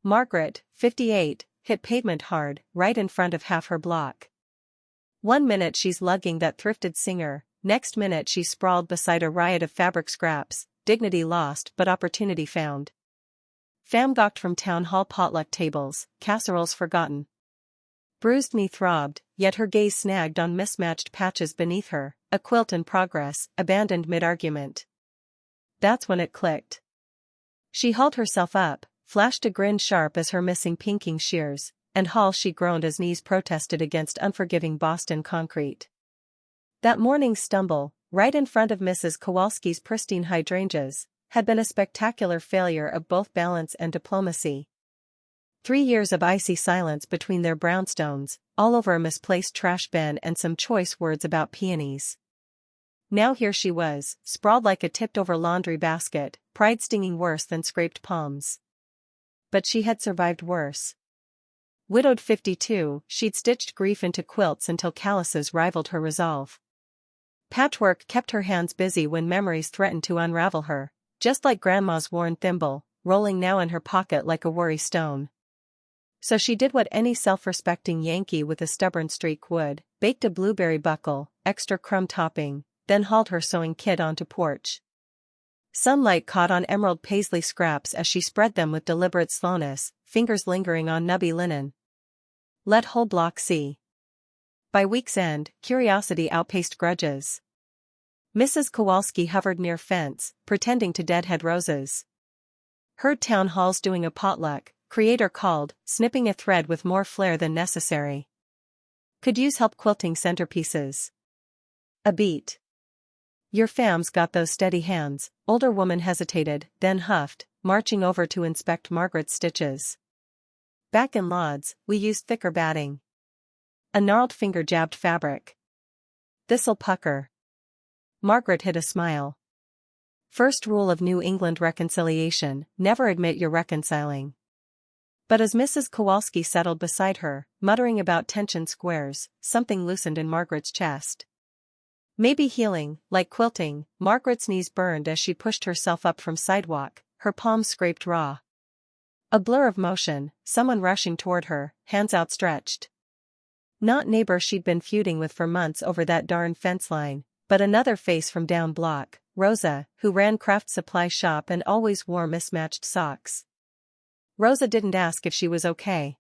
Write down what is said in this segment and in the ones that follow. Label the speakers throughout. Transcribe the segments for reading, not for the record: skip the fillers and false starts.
Speaker 1: Margaret, 58, hit pavement hard, right in front of half her block. One minute she's lugging that thrifted Singer, next minute she's sprawled beside a riot of fabric scraps, dignity lost but opportunity found. Fam gawked from town hall potluck tables, casseroles forgotten. Bruised knee throbbed, yet her gaze snagged on mismatched patches beneath her, a quilt in progress, abandoned mid-argument. That's when it clicked. She hauled herself up, flashed a grin sharp as her missing pinking shears, and haul she groaned as knees protested against unforgiving Boston concrete. That morning's stumble, right in front of Mrs. Kowalski's pristine hydrangeas, had been a spectacular failure of both balance and diplomacy. 3 years of icy silence between their brownstones, all over a misplaced trash bin and some choice words about peonies. Now here she was, sprawled like a tipped-over laundry basket, pride stinging worse than scraped palms. But she had survived worse. Widowed 52, she'd stitched grief into quilts until calluses rivaled her resolve. Patchwork kept her hands busy when memories threatened to unravel her, just like Grandma's worn thimble, rolling now in her pocket like a worry stone. So she did what any self-respecting Yankee with a stubborn streak would, baked a blueberry buckle, extra crumb topping, then hauled her sewing kit onto porch. Sunlight caught on emerald paisley scraps as she spread them with deliberate slowness, fingers lingering on nubby linen. Let whole block see. By week's end, curiosity outpaced grudges. Mrs. Kowalski hovered near fence, pretending to deadhead roses. Heard town halls doing a potluck, creator called, snipping a thread with more flair than necessary. Could use help quilting centerpieces. A beat. Your fam's got those steady hands, older woman hesitated, then huffed, marching over to inspect Margaret's stitches. Back in Lodz, we used thicker batting. A gnarled finger jabbed fabric. This'll pucker. Margaret hid a smile. First rule of New England reconciliation, never admit you're reconciling. But as Mrs. Kowalski settled beside her, muttering about tension squares, something loosened in Margaret's chest. Maybe healing, like quilting, Margaret's knees burned as she pushed herself up from sidewalk, her palms scraped raw. A blur of motion, someone rushing toward her, hands outstretched. Not neighbor she'd been feuding with for months over that darn fence line, but another face from down block, Rosa, who ran craft supply shop and always wore mismatched socks. Rosa didn't ask if she was okay.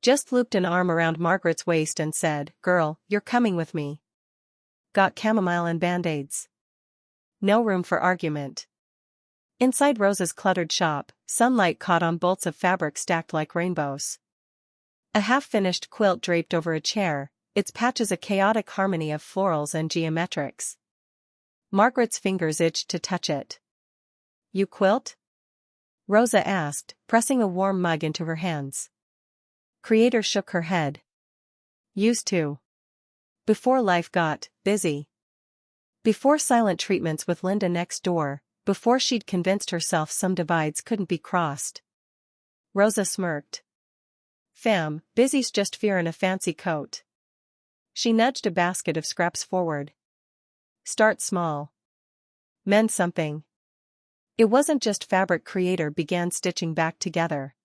Speaker 1: Just looped an arm around Margaret's waist and said, "Girl, you're coming with me." Got chamomile and band-aids. No room for argument. Inside Rosa's cluttered shop, sunlight caught on bolts of fabric stacked like rainbows. A half-finished quilt draped over a chair, its patches a chaotic harmony of florals and geometrics. Margaret's fingers itched to touch it. "You quilt?" Rosa asked, pressing a warm mug into her hands. Creator shook her head. "Used to. Before life got busy. Before silent treatments with Linda next door, before she'd convinced herself some divides couldn't be crossed." Rosa smirked. "Fam, busy's just fear in a fancy coat." She nudged a basket of scraps forward. "Start small. Mend something." It wasn't just fabric. Creator began stitching back together.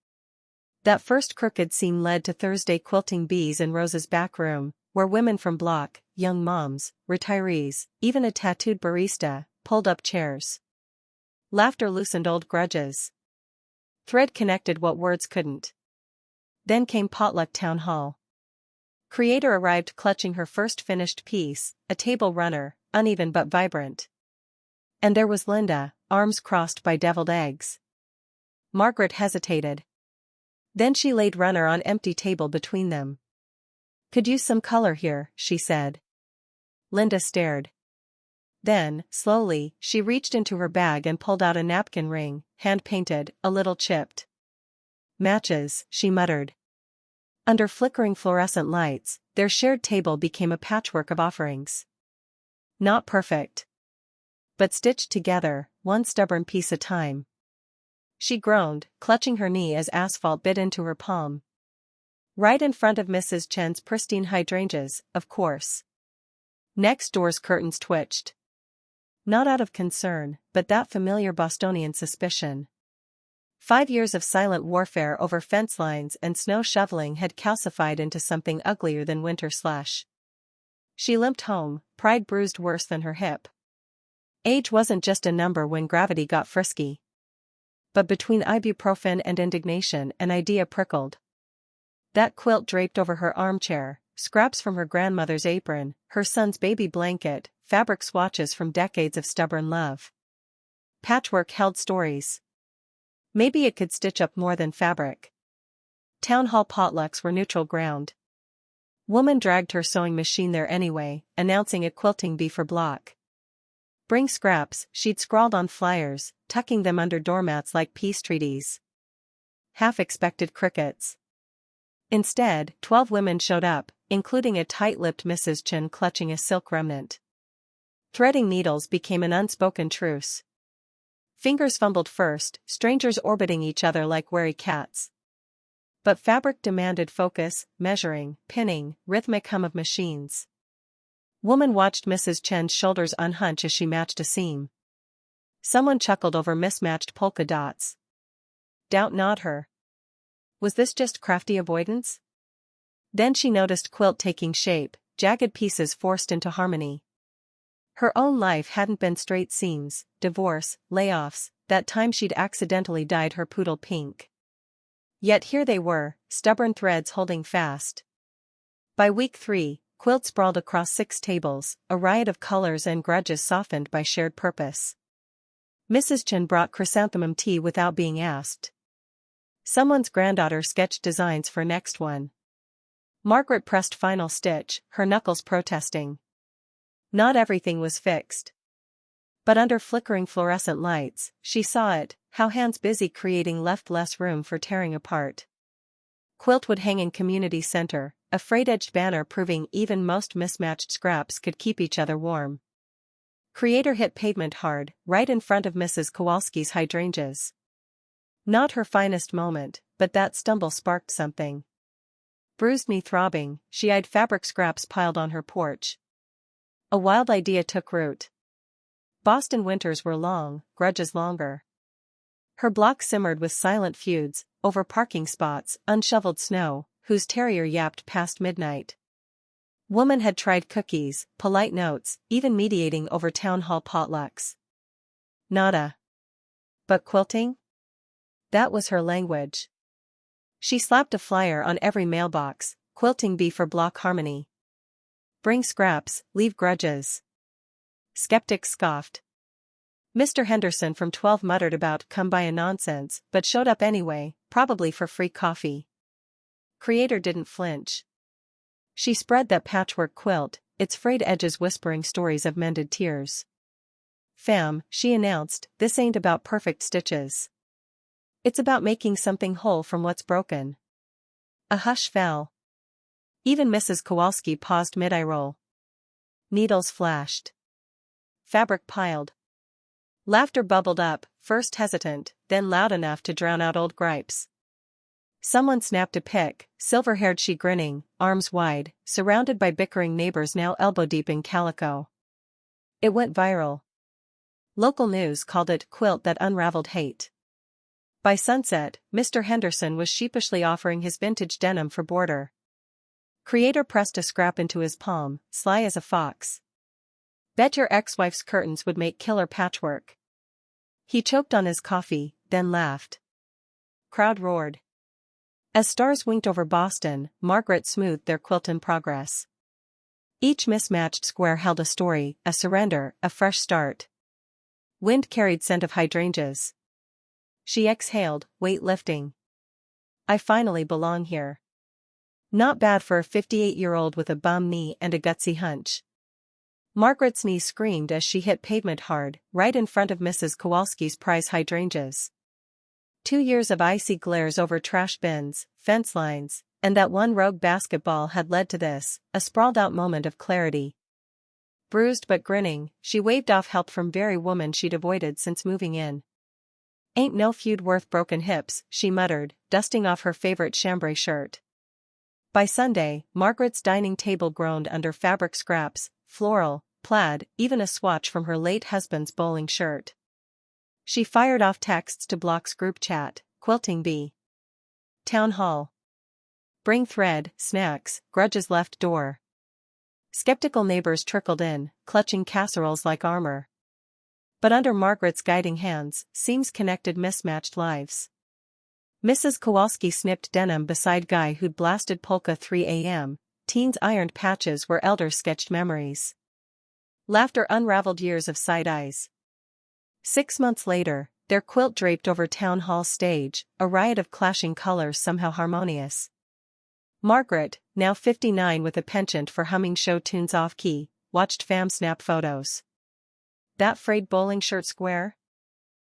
Speaker 1: That first crooked seam led to Thursday quilting bees in Rosa's back room, where women from block, young moms, retirees, even a tattooed barista, pulled up chairs. Laughter loosened old grudges. Thread connected what words couldn't. Then came potluck town hall. Creator arrived clutching her first finished piece, a table runner, uneven but vibrant. And there was Linda, arms crossed by deviled eggs. Margaret hesitated. Then she laid runner on empty table between them. "Could use some color here," she said. Linda stared. Then, slowly, she reached into her bag and pulled out a napkin ring, hand-painted, a little chipped. "Matches," she muttered. Under flickering fluorescent lights, their shared table became a patchwork of offerings. Not perfect, but stitched together, one stubborn piece a time. She groaned, clutching her knee as asphalt bit into her palm. Right in front of Mrs. Chen's pristine hydrangeas, of course. Next door's curtains twitched. Not out of concern, but that familiar Bostonian suspicion. 5 years of silent warfare over fence lines and snow shoveling had calcified into something uglier than winter slush. She limped home, pride bruised worse than her hip. Age wasn't just a number when gravity got frisky. But between ibuprofen and indignation, an idea prickled. That quilt draped over her armchair, scraps from her grandmother's apron, her son's baby blanket, fabric swatches from decades of stubborn love. Patchwork held stories. Maybe it could stitch up more than fabric. Town hall potlucks were neutral ground. Woman dragged her sewing machine there anyway, announcing a quilting bee for block. Bring scraps, she'd scrawled on flyers, tucking them under doormats like peace treaties. Half-expected crickets. Instead, 12 women showed up, including a tight-lipped Mrs. Chen clutching a silk remnant. Threading needles became an unspoken truce. Fingers fumbled first, strangers orbiting each other like wary cats. But fabric demanded focus, measuring, pinning, rhythmic hum of machines. Woman watched Mrs. Chen's shoulders unhunch as she matched a seam. Someone chuckled over mismatched polka dots. Doubt not her. Was this just crafty avoidance? Then she noticed quilt taking shape, jagged pieces forced into harmony. Her own life hadn't been straight seams, divorce, layoffs, that time she'd accidentally dyed her poodle pink. Yet here they were, stubborn threads holding fast. By week 3, quilt sprawled across 6 tables, a riot of colors and grudges softened by shared purpose. Mrs. Chen brought chrysanthemum tea without being asked. Someone's granddaughter sketched designs for next one. Margaret pressed final stitch, her knuckles protesting. Not everything was fixed. But under flickering fluorescent lights, she saw it, how hands busy creating left less room for tearing apart. Quilt would hang in community center, a frayed-edged banner proving even most mismatched scraps could keep each other warm. Creator hit pavement hard, right in front of Mrs. Kowalski's hydrangeas. Not her finest moment, but that stumble sparked something. Bruised knee throbbing, she eyed fabric scraps piled on her porch. A wild idea took root. Boston winters were long, grudges longer. Her block simmered with silent feuds, over parking spots, unshoveled snow, whose terrier yapped past midnight. Woman had tried cookies, polite notes, even mediating over town hall potlucks. Nada. But quilting? That was her language. She slapped a flyer on every mailbox, quilting bee for block harmony. Bring scraps, leave grudges. Skeptics scoffed. Mr. Henderson from 12 muttered about come by a nonsense, but showed up anyway, probably for free coffee. Creator didn't flinch. She spread that patchwork quilt, its frayed edges whispering stories of mended tears. Fam, she announced, this ain't about perfect stitches. It's about making something whole from what's broken. A hush fell. Even Mrs. Kowalski paused mid-eye roll. Needles flashed. Fabric piled. Laughter bubbled up, first hesitant, then loud enough to drown out old gripes. Someone snapped a pic, silver-haired she grinning, arms wide, surrounded by bickering neighbors now elbow-deep in calico. It went viral. Local news called it quilt that unraveled hate. By sunset, Mr. Henderson was sheepishly offering his vintage denim for border. Creator pressed a scrap into his palm, sly as a fox. Bet your ex-wife's curtains would make killer patchwork. He choked on his coffee, then laughed. Crowd roared. As stars winked over Boston, Margaret smoothed their quilt in progress. Each mismatched square held a story, a surrender, a fresh start. Wind carried scent of hydrangeas. She exhaled, weight lifting. I finally belong here. Not bad for a 58-year-old with a bum knee and a gutsy hunch. Margaret's knee screamed as she hit pavement hard, right in front of Mrs. Kowalski's prize hydrangeas. 2 years of icy glares over trash bins, fence lines, and that one rogue basketball had led to this, a sprawled-out moment of clarity. Bruised but grinning, she waved off help from very woman she'd avoided since moving in. Ain't no feud worth broken hips, she muttered, dusting off her favorite chambray shirt. By Sunday, Margaret's dining table groaned under fabric scraps, floral, plaid, even a swatch from her late husband's bowling shirt. She fired off texts to Block's group chat, Quilting bee. Town hall. Bring thread, snacks, grudges left door. Skeptical neighbors trickled in, clutching casseroles like armor. But under Margaret's guiding hands, seams connected mismatched lives. Mrs. Kowalski snipped denim beside guy who'd blasted polka 3 a.m., teens ironed patches where elders sketched memories. Laughter unraveled years of side eyes. 6 months later, their quilt draped over town hall stage, a riot of clashing colors somehow harmonious. Margaret, now 59 with a penchant for humming show tunes off-key, watched fam snap photos. That frayed bowling shirt square?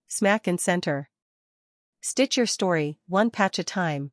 Speaker 1: Smack and center. Stitch your story, one patch a time,